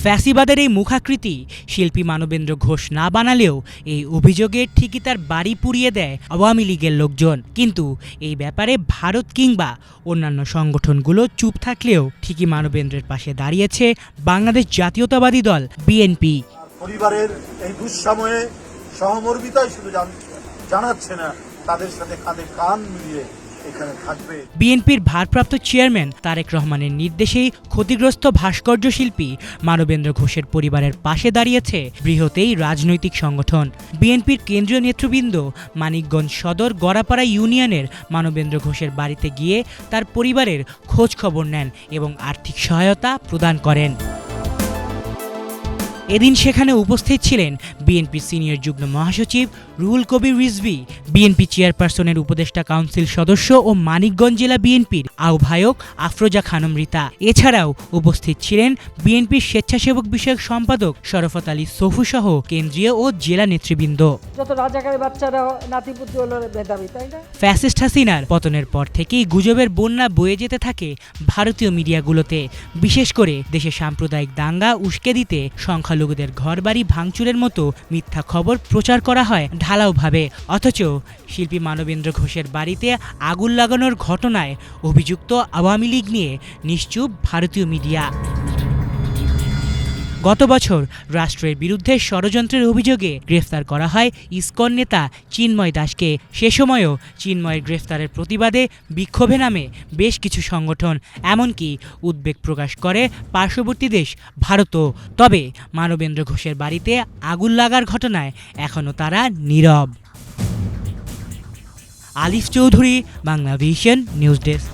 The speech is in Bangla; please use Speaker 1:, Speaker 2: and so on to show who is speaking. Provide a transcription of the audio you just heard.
Speaker 1: ফ্যাসিবাদের এই মুখাকৃতি শিল্পী মানবেন্দ্র ঘোষ না বানালেও এই অভিযোগে ঠিকই তার বাড়ি পুড়িয়ে দেয় আওয়ামী লীগের লোকজন। কিন্তু এই ব্যাপারে ভারত কিংবা অন্যান্য সংগঠনগুলো চুপ থাকলেও ঠিকই মানবেন্দ্রের পাশে দাঁড়িয়েছে বাংলাদেশ জাতীয়তাবাদী দল বিএনপি।
Speaker 2: পরিবারের এই দুঃসময়ে সহমর্মিতাই শুধু জানাচ্ছে না, তাদের সাথে কাঁধে কাঁধ মিলিয়ে এখানে থাকবে।
Speaker 1: বিএনপির ভারপ্রাপ্ত চেয়ারম্যান তারেক রহমানের নির্দেশেই ক্ষতিগ্রস্ত ভাস্কর্য শিল্পী মানবেন্দ্র ঘোষের পরিবারের পাশে দাঁড়িয়েছে বৃহৎ এই রাজনৈতিক সংগঠন। বিএনপির কেন্দ্রীয় নেতৃবৃন্দ মানিকগঞ্জ সদর গড়াপাড়া ইউনিয়নের মানবেন্দ্র ঘোষের বাড়িতে গিয়ে তার পরিবারের খোঁজ খবর নেন এবং আর্থিক সহায়তা প্রদান করেন। এদিন সেখানে উপস্থিত ছিলেন বিএনপির সিনিয়র যুগ্ম মহাসচিব রুহুল কবির রিজভী, বিএনপি চেয়ারপারসনের উপদেষ্টা কাউন্সিল সদস্য ও মানিকগঞ্জ জেলা বিএনপির আহ্বায়ক আফরোজা খানম রিতা। এছাড়াও উপস্থিত ছিলেন বিএনপির স্বেচ্ছাসেবক বিষয়ক সম্পাদক শরফত আলী সফু সহ কেন্দ্রীয় ও জেলা নেতৃবৃন্দ।
Speaker 3: যত রাজাকারের বাচ্চারা নাতিপুতি হলো মেধাবী, তাই না?
Speaker 1: ফ্যাসিস্ট হাসিনার পতনের পর থেকেই গুজবের বন্যা বয়ে যেতে থাকে ভারতীয় মিডিয়াগুলোতে। বিশেষ করে দেশে সাম্প্রদায়িক দাঙ্গা উস্কে দিতে সংখ্যালঘুদের ঘরবাড়ি ভাঙচুরের মতো মিথ্যা খবর প্রচার করা হয় ঢালাওভাবে। অথচ শিল্পী মানবেন্দ্র ঘোষের বাড়িতে আগুন লাগানোর ঘটনায় অভিযুক্ত আওয়ামী লীগ নিয়ে নিশ্চুপ ভারতীয় মিডিয়া। গত বছর রাষ্ট্রের বিরুদ্ধে ষড়যন্ত্রের অভিযোগে গ্রেফতার করা হয় ইসকন নেতা চিন্ময় দাসকে। সে সময়ও চিন্ময়ের গ্রেফতারের প্রতিবাদে বিক্ষোভে নামে বেশ কিছু সংগঠন, এমনকি উদ্বেগ প্রকাশ করে পার্শ্ববর্তী দেশ ভারতও। তবে মানবেন্দ্র ঘোষের বাড়িতে আগুন লাগার ঘটনায় এখনও তারা নীরব। আলিফ Chowdhury, Bangla vision news desk.